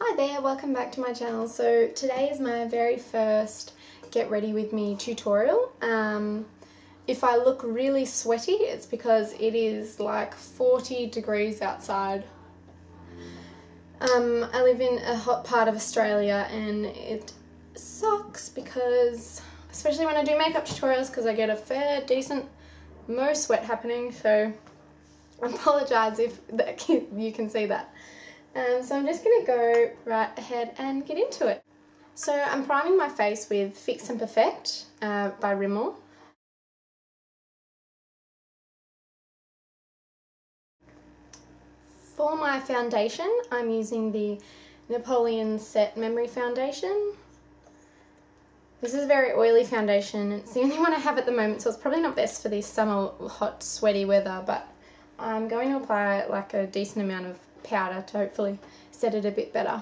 Hi there, welcome back to my channel. So today is my very first get ready with me tutorial. If I look really sweaty, it's because it is like 40 degrees outside. I live in a hot part of Australia and it sucks because, especially when I do makeup tutorials, because I get a fair decent sweat happening, so I apologise if you can see that. So I'm just going to go right ahead and get into it. So I'm priming my face with Fix and Perfect by Rimmel. For my foundation, I'm using the Napoleon Set Memory Foundation. This is a very oily foundation. It's the only one I have at the moment, so it's probably not best for this summer hot, sweaty weather, but I'm going to apply like a decent amount of powder to hopefully set it a bit better.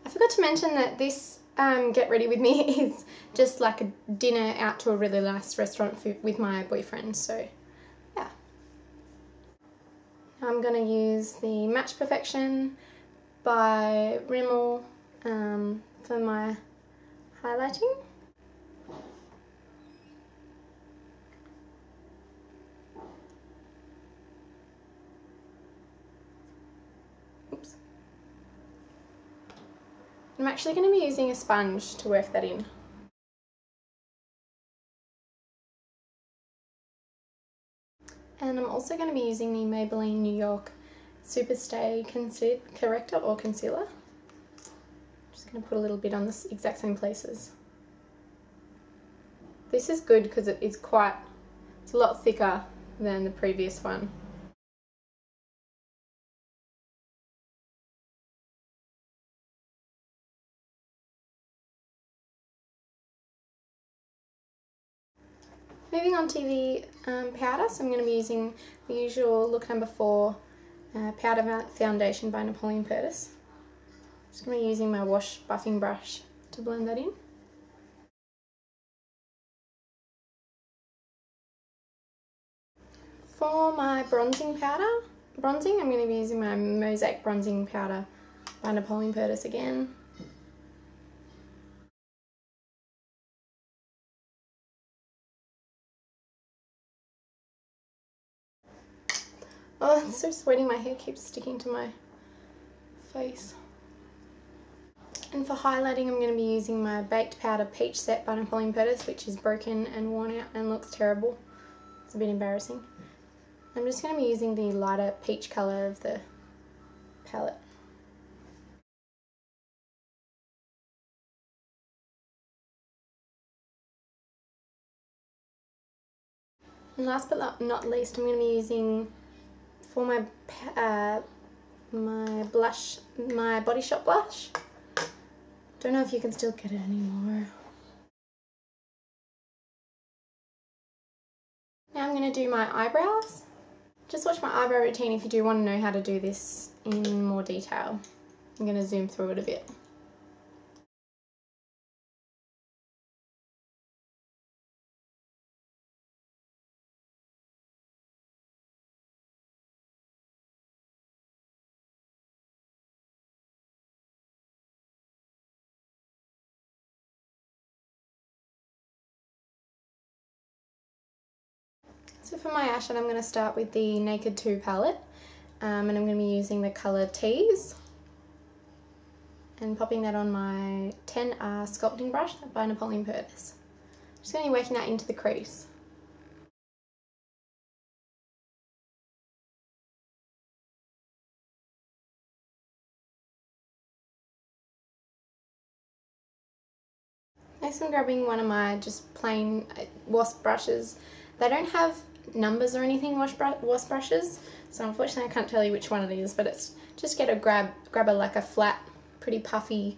I forgot to mention that this get ready with me is just like a dinner out to a really nice restaurant with my boyfriend, so yeah. I'm going to use the Match Perfection by Rimmel for my highlighting. Oops. I'm actually going to be using a sponge to work that in. And I'm also going to be using the Maybelline New York Superstay Corrector or Concealer. Just going to put a little bit on the exact same places. This is good because it's a lot thicker than the previous one. Moving on to the powder, so I'm going to be using the usual look number 4 powder foundation by Napoleon Purtis. Just going to be using my wash buffing brush to blend that in. For my bronzing powder, I'm going to be using my Mosaic bronzing powder by Napoleon Purtis again. Oh, it's so sweaty, my hair keeps sticking to my face. And for highlighting, I'm going to be using my Baked Powder Peach Set by Napoleon Purtis, which is broken and worn out and looks terrible. It's a bit embarrassing. I'm just going to be using the lighter peach colour of the palette. And last but not least, I'm going to be using, for my blush, my Body Shop blush. Don't know if you can still get it anymore. Now I'm going to do my eyebrows. Just watch my eyebrow routine if you do want to know how to do this in more detail. I'm going to zoom through it a bit. So for my eyeshadow, I'm going to start with the Naked 2 palette, and I'm going to be using the colour Tease and popping that on my 10R sculpting brush by Napoleon Purtis. Just going to be working that into the crease. Next, I'm grabbing one of my just plain wasp brushes. They don't have numbers or anything, wasp brushes, so unfortunately I can't tell you which one it is, but it's just grab like a flat, pretty puffy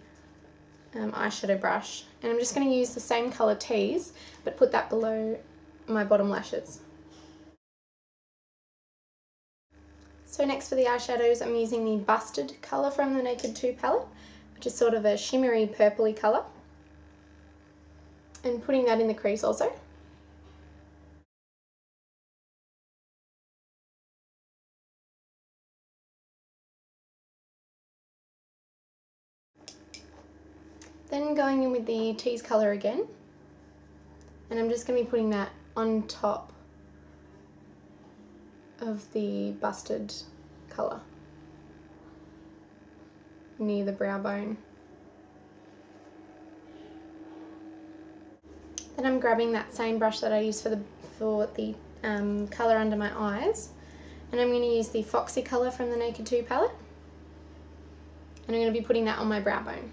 eyeshadow brush, and I'm just going to use the same colour Tease, but put that below my bottom lashes. So next for the eyeshadows, I'm using the Busted colour from the Naked 2 palette, which is sort of a shimmery purpley colour, and putting that in the crease also. Then going in with the tease colour again, and I'm just going to be putting that on top of the busted colour near the brow bone. Then I'm grabbing that same brush that I used for the colour under my eyes, and I'm going to use the Foxy colour from the Naked 2 palette, and I'm going to be putting that on my brow bone.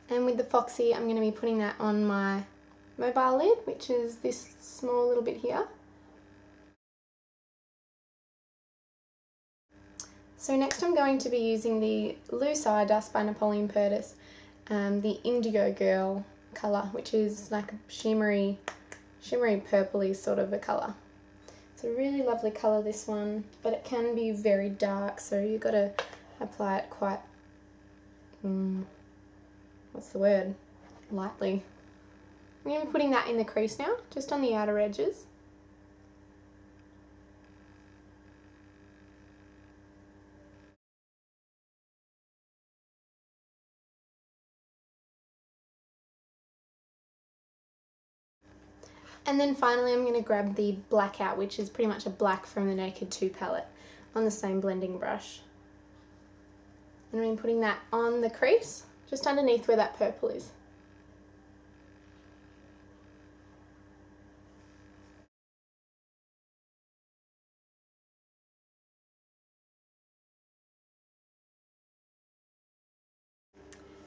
And with the Foxy, I'm going to be putting that on my mobile lid, which is this small little bit here. So next I'm going to be using the Loose Eye Dust by Napoleon Purtis, the Indigo Girl colour, which is like a shimmery purpley sort of a colour. It's a really lovely colour, this one, but it can be very dark, so you've got to apply it quite, what's the word, lightly. I'm going to be putting that in the crease now, just on the outer edges. And then finally I'm going to grab the Blackout, which is pretty much a black from the Naked 2 palette, on the same blending brush. And I'm putting that on the crease, just underneath where that purple is.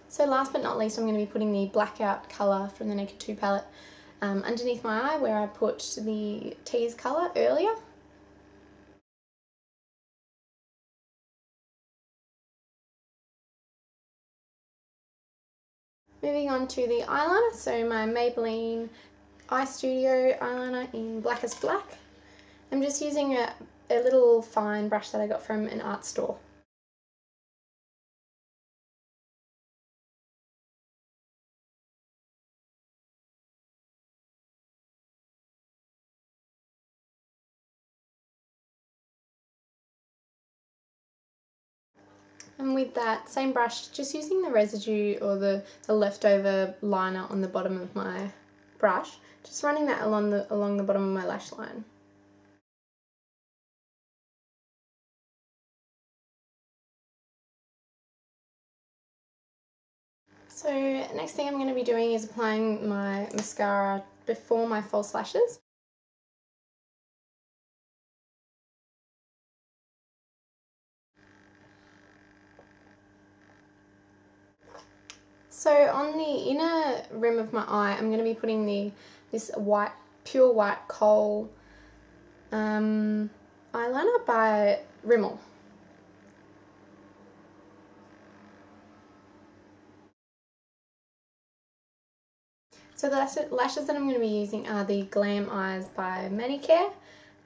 So last but not least, I'm going to be putting the Blackout colour from the Naked 2 palette underneath my eye, where I put the tease colour earlier. Moving on to the eyeliner, so my Maybelline Eye Studio eyeliner in Blackest Black. I'm just using a little fine brush that I got from an art store. And with that same brush, just using the residue or the leftover liner on the bottom of my brush, just running that along the bottom of my lash line. So next thing I'm going to be doing is applying my mascara before my false lashes. So on the inner rim of my eye, I'm going to be putting this pure white kohl eyeliner by Rimmel. So the lashes that I'm going to be using are the Glam Eyes by Manicare.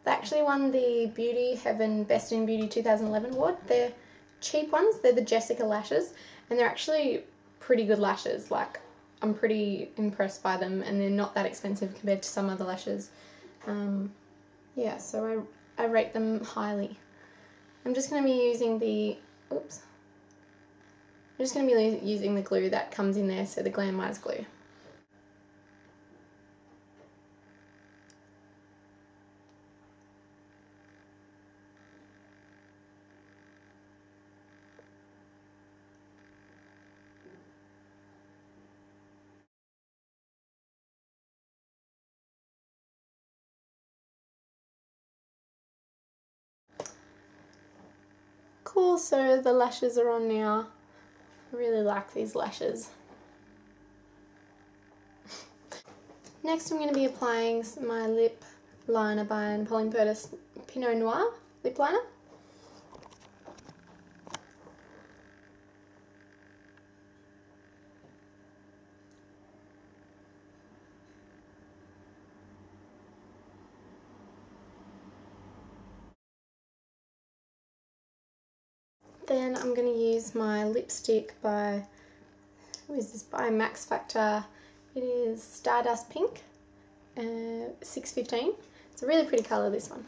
They actually won the Beauty Heaven Best in Beauty 2011 award. They're cheap ones, they're the Jessica lashes, and they're actually pretty good lashes. Like, I'm pretty impressed by them, and they're not that expensive compared to some other lashes. Yeah, so I rate them highly. I'm just going to be using the, using the glue that comes in there, so the Glam Eyes glue. Cool, so the lashes are on now. I really like these lashes. Next I'm going to be applying my lip liner by Napoleon Purtis Pinot Noir lip liner. Then I'm going to use my lipstick by, by Max Factor. It is Stardust Pink, 615. It's a really pretty colour, this one.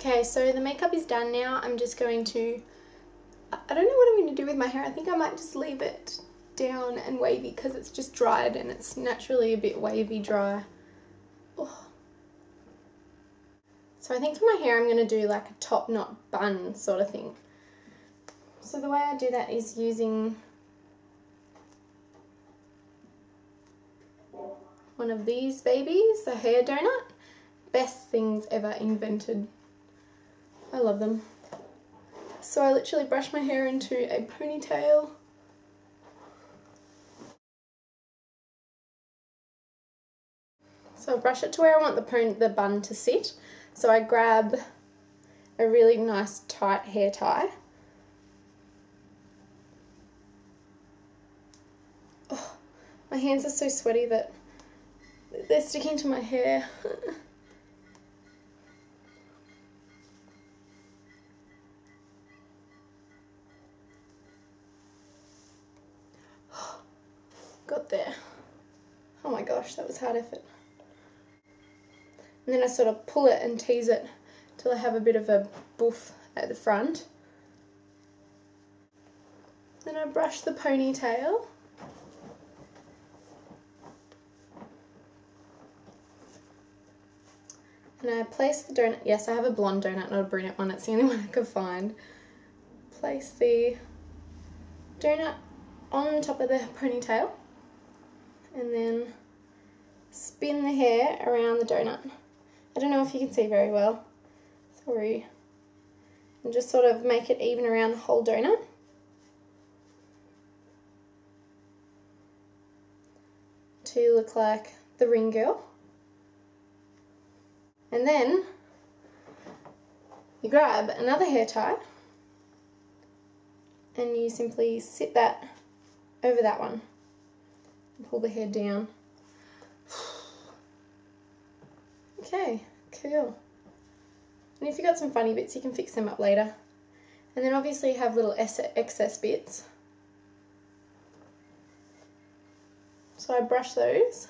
Okay, so the makeup is done now. I'm just going to, I don't know what I'm going to do with my hair. I think I might just leave it down and wavy because it's just dried and it's naturally a bit wavy dry. Oh. So I think for my hair I'm going to do like a top knot bun sort of thing. So the way I do that is using one of these babies, a hair donut. Best things ever invented. I love them. So I literally brush my hair into a ponytail. So I brush it to where I want the bun to sit. So I grab a really nice tight hair tie. Oh, my hands are so sweaty that they're sticking to my hair. Got there. Oh my gosh, that was hard effort. And then I sort of pull it and tease it till I have a bit of a boof at the front. Then I brush the ponytail. And I place the donut. Yes, I have a blonde donut, not a brunette one. It's the only one I could find. Place the donut on top of the ponytail. And then spin the hair around the donut. I don't know if you can see very well. Sorry. And just sort of make it even around the whole donut. To look like the ring girl. And then you grab another hair tie and you simply sit that over that one and pull the hair down. Okay, cool. And if you've got some funny bits, you can fix them up later. And then obviously you have little excess bits. So I brush those.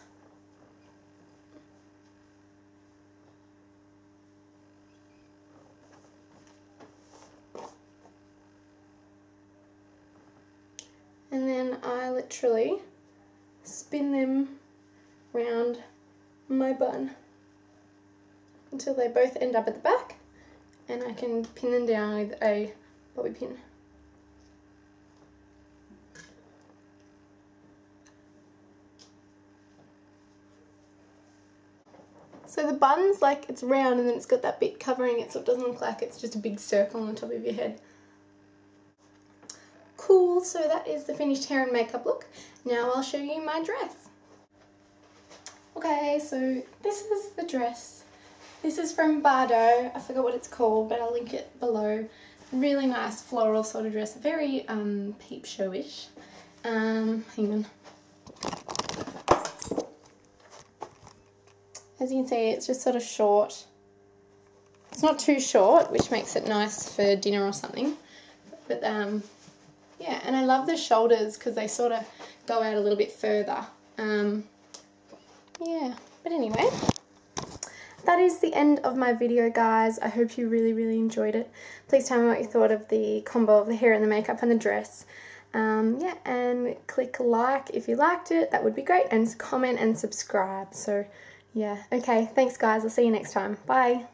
And then I literally spin them round my bun until they both end up at the back, and I can pin them down with a bobby pin. So the bun's like, it's round and then it's got that bit covering it so it doesn't look like it's just a big circle on the top of your head. Cool, so that is the finished hair and makeup look. Now I'll show you my dress. Okay, so this is the dress. This is from Bardo. I forgot what it's called, but I'll link it below. Really nice floral sort of dress, very peep showish. Hang on. As you can see, it's just sort of short. It's not too short, which makes it nice for dinner or something. But yeah, and I love the shoulders because they sort of go out a little bit further. Yeah, but anyway, that is the end of my video, guys. I hope you really enjoyed it. Please tell me what you thought of the combo of the hair and the makeup and the dress. Yeah, and click like if you liked it. That would be great. And comment and subscribe. So yeah, okay, thanks guys. I'll see you next time. Bye.